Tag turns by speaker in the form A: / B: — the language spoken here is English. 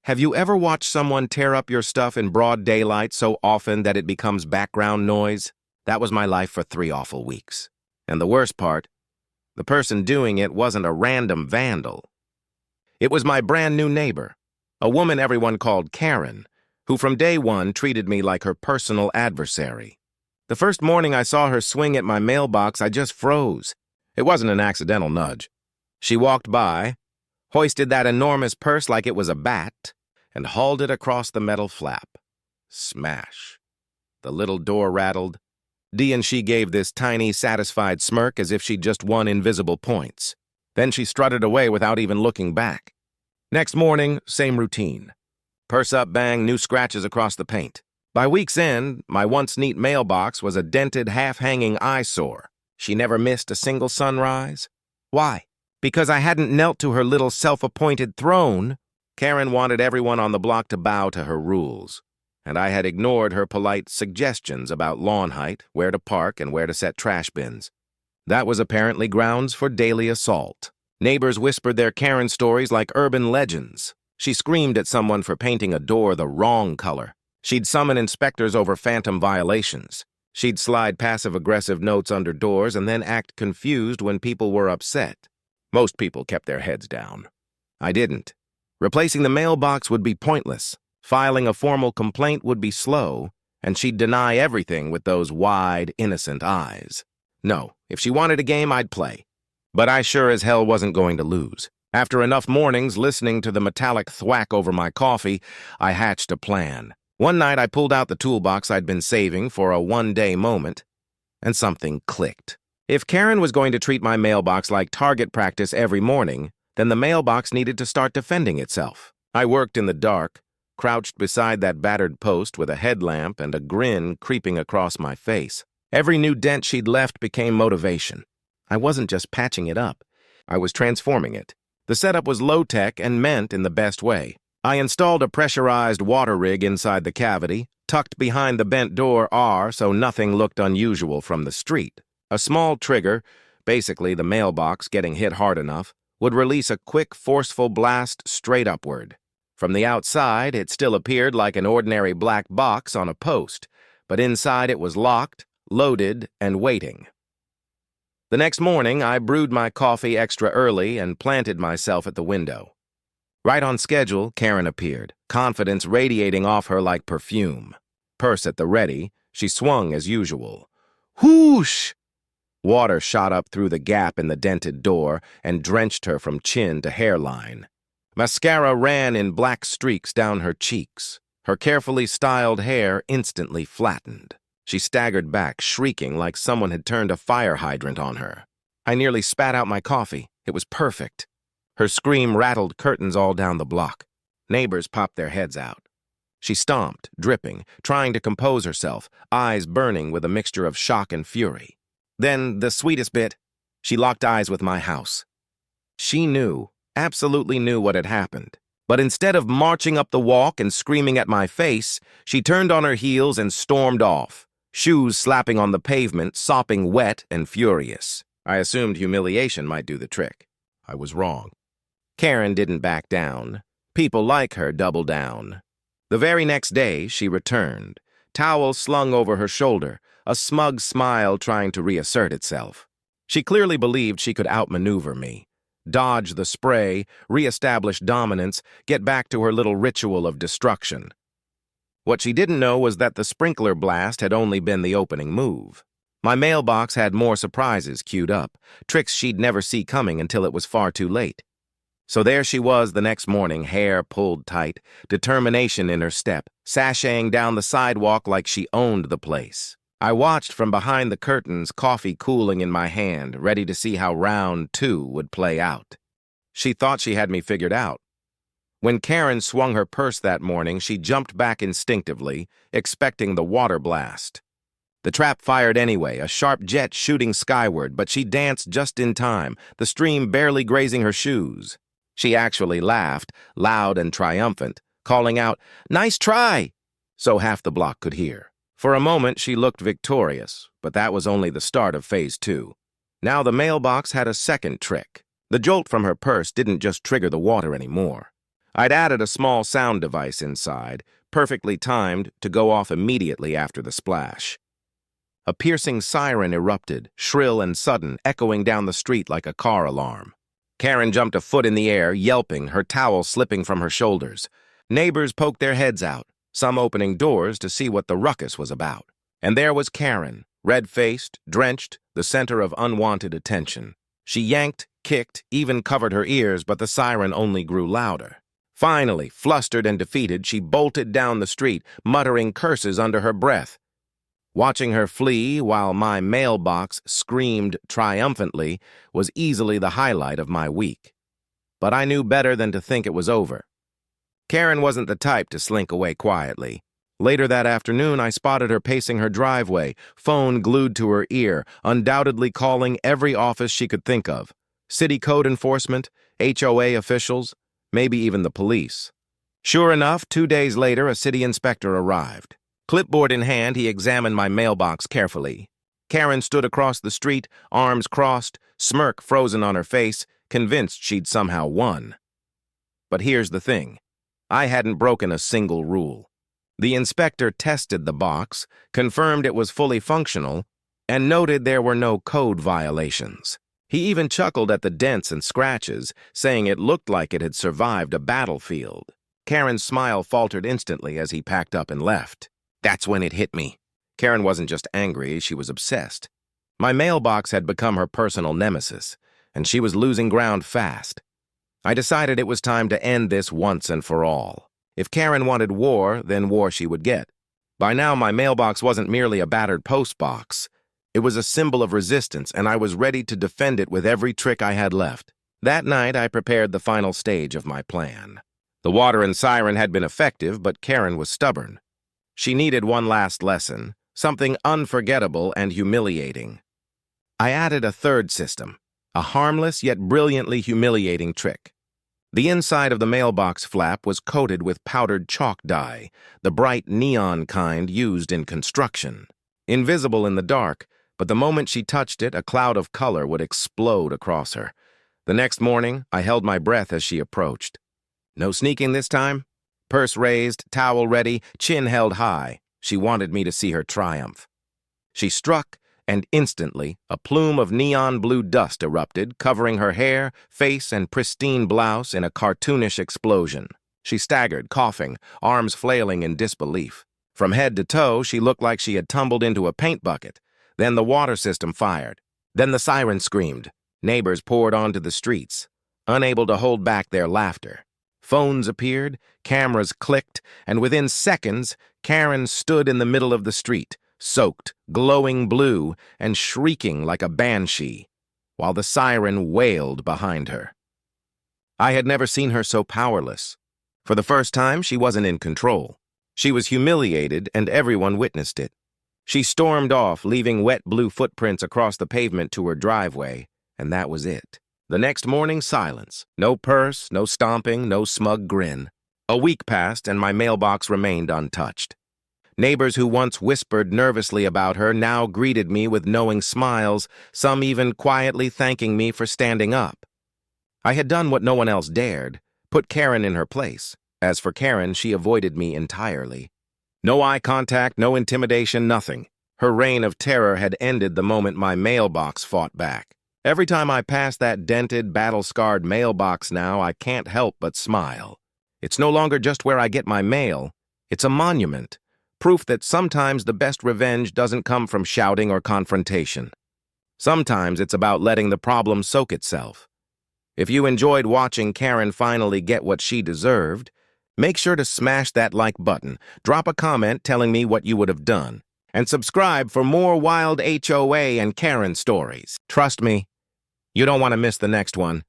A: Have you ever watched someone tear up your stuff in broad daylight so often that it becomes background noise? That was my life for 3 awful weeks. And the worst part, the person doing it wasn't a random vandal. It was my brand new neighbor, a woman everyone called Karen, who from day one treated me like her personal adversary. The first morning I saw her swing at my mailbox, I just froze. It wasn't an accidental nudge. She walked by, hoisted that enormous purse like it was a bat, and hauled it across the metal flap. Smash. The little door rattled. Dee and she gave this tiny, satisfied smirk as if she'd just won invisible points. Then she strutted away without even looking back. Next morning, same routine. Purse up, bang, new scratches across the paint. By week's end, my once neat mailbox was a dented, half-hanging eyesore. She never missed a single sunrise. Why? Because I hadn't knelt to her little self-appointed throne. Karen wanted everyone on the block to bow to her rules, and I had ignored her polite suggestions about lawn height, where to park, and where to set trash bins. That was apparently grounds for daily assault. Neighbors whispered their Karen stories like urban legends. She screamed at someone for painting a door the wrong color. She'd summon inspectors over phantom violations. She'd slide passive-aggressive notes under doors and then act confused when people were upset. Most people kept their heads down. I didn't. Replacing the mailbox would be pointless. Filing a formal complaint would be slow, and she'd deny everything with those wide, innocent eyes. No, if she wanted a game, I'd play. But I sure as hell wasn't going to lose. After enough mornings listening to the metallic thwack over my coffee, I hatched a plan. One night I pulled out the toolbox I'd been saving for a one-day moment, and something clicked. If Karen was going to treat my mailbox like target practice every morning, then the mailbox needed to start defending itself. I worked in the dark, crouched beside that battered post with a headlamp and a grin creeping across my face. Every new dent she'd left became motivation. I wasn't just patching it up. I was transforming it. The setup was low-tech and meant in the best way. I installed a pressurized water rig inside the cavity, tucked behind the bent door R so nothing looked unusual from the street. A small trigger, basically the mailbox getting hit hard enough, would release a quick, forceful blast straight upward. From the outside, it still appeared like an ordinary black box on a post, but inside it was locked, loaded, and waiting. The next morning, I brewed my coffee extra early and planted myself at the window. Right on schedule, Karen appeared, confidence radiating off her like perfume. Purse at the ready, she swung as usual. Whoosh! Water shot up through the gap in the dented door and drenched her from chin to hairline. Mascara ran in black streaks down her cheeks. Her carefully styled hair instantly flattened. She staggered back, shrieking like someone had turned a fire hydrant on her. I nearly spat out my coffee. It was perfect. Her scream rattled curtains all down the block. Neighbors popped their heads out. She stomped, dripping, trying to compose herself, eyes burning with a mixture of shock and fury. Then, the sweetest bit, she locked eyes with my house. She knew, absolutely knew what had happened. But instead of marching up the walk and screaming at my face, she turned on her heels and stormed off, shoes slapping on the pavement, sopping wet and furious. I assumed humiliation might do the trick. I was wrong. Karen didn't back down. People like her double down. The very next day, she returned, towel slung over her shoulder, a smug smile trying to reassert itself. She clearly believed she could outmaneuver me, dodge the spray, reestablish dominance, get back to her little ritual of destruction. What she didn't know was that the sprinkler blast had only been the opening move. My mailbox had more surprises queued up, tricks she'd never see coming until it was far too late. So there she was the next morning, hair pulled tight, determination in her step, sashaying down the sidewalk like she owned the place. I watched from behind the curtains, coffee cooling in my hand, ready to see how round 2 would play out. She thought she had me figured out. When Karen swung her purse that morning, she jumped back instinctively, expecting the water blast. The trap fired anyway, a sharp jet shooting skyward, but she danced just in time, the stream barely grazing her shoes. She actually laughed, loud and triumphant, calling out, "Nice try!" so half the block could hear. For a moment, she looked victorious, but that was only the start of Phase 2. Now the mailbox had a second trick. The jolt from her purse didn't just trigger the water anymore. I'd added a small sound device inside, perfectly timed to go off immediately after the splash. A piercing siren erupted, shrill and sudden, echoing down the street like a car alarm. Karen jumped a foot in the air, yelping, her towel slipping from her shoulders. Neighbors poked their heads out, some opening doors to see what the ruckus was about. And there was Karen, red-faced, drenched, the center of unwanted attention. She yanked, kicked, even covered her ears, but the siren only grew louder. Finally, flustered and defeated, she bolted down the street, muttering curses under her breath. Watching her flee while my mailbox screamed triumphantly was easily the highlight of my week. But I knew better than to think it was over. Karen wasn't the type to slink away quietly. Later that afternoon, I spotted her pacing her driveway, phone glued to her ear, undoubtedly calling every office she could think of. City code enforcement, HOA officials, maybe even the police. Sure enough, 2 days later, a city inspector arrived. Clipboard in hand, he examined my mailbox carefully. Karen stood across the street, arms crossed, smirk frozen on her face, convinced she'd somehow won. But here's the thing. I hadn't broken a single rule. The inspector tested the box, confirmed it was fully functional, and noted there were no code violations. He even chuckled at the dents and scratches, saying it looked like it had survived a battlefield. Karen's smile faltered instantly as he packed up and left. That's when it hit me. Karen wasn't just angry, she was obsessed. My mailbox had become her personal nemesis, and she was losing ground fast. I decided it was time to end this once and for all. If Karen wanted war, then war she would get. By now, my mailbox wasn't merely a battered post box. It was a symbol of resistance, and I was ready to defend it with every trick I had left. That night, I prepared the final stage of my plan. The water and siren had been effective, but Karen was stubborn. She needed one last lesson, something unforgettable and humiliating. I added a third system, a harmless yet brilliantly humiliating trick. The inside of the mailbox flap was coated with powdered chalk dye, the bright neon kind used in construction. Invisible in the dark, but the moment she touched it, a cloud of color would explode across her. The next morning, I held my breath as she approached. No sneaking this time? Purse raised, towel ready, chin held high. She wanted me to see her triumph. She struck, and instantly, a plume of neon blue dust erupted, covering her hair, face, and pristine blouse in a cartoonish explosion. She staggered, coughing, arms flailing in disbelief. From head to toe, she looked like she had tumbled into a paint bucket. Then the water system fired. Then the siren screamed. Neighbors poured onto the streets, unable to hold back their laughter. Phones appeared, cameras clicked, and within seconds, Karen stood in the middle of the street, soaked, glowing blue, and shrieking like a banshee, while the siren wailed behind her. I had never seen her so powerless. For the first time, she wasn't in control. She was humiliated, and everyone witnessed it. She stormed off, leaving wet blue footprints across the pavement to her driveway, and that was it. The next morning, silence. No purse, no stomping, no smug grin. A week passed, and my mailbox remained untouched. Neighbors who once whispered nervously about her now greeted me with knowing smiles, some even quietly thanking me for standing up. I had done what no one else dared, put Karen in her place. As for Karen, she avoided me entirely. No eye contact, no intimidation, nothing. Her reign of terror had ended the moment my mailbox fought back. Every time I pass that dented, battle-scarred mailbox now, I can't help but smile. It's no longer just where I get my mail. It's a monument. Proof that sometimes the best revenge doesn't come from shouting or confrontation. Sometimes it's about letting the problem soak itself. If you enjoyed watching Karen finally get what she deserved, make sure to smash that like button, drop a comment telling me what you would have done, and subscribe for more wild HOA and Karen stories. Trust me, you don't want to miss the next one.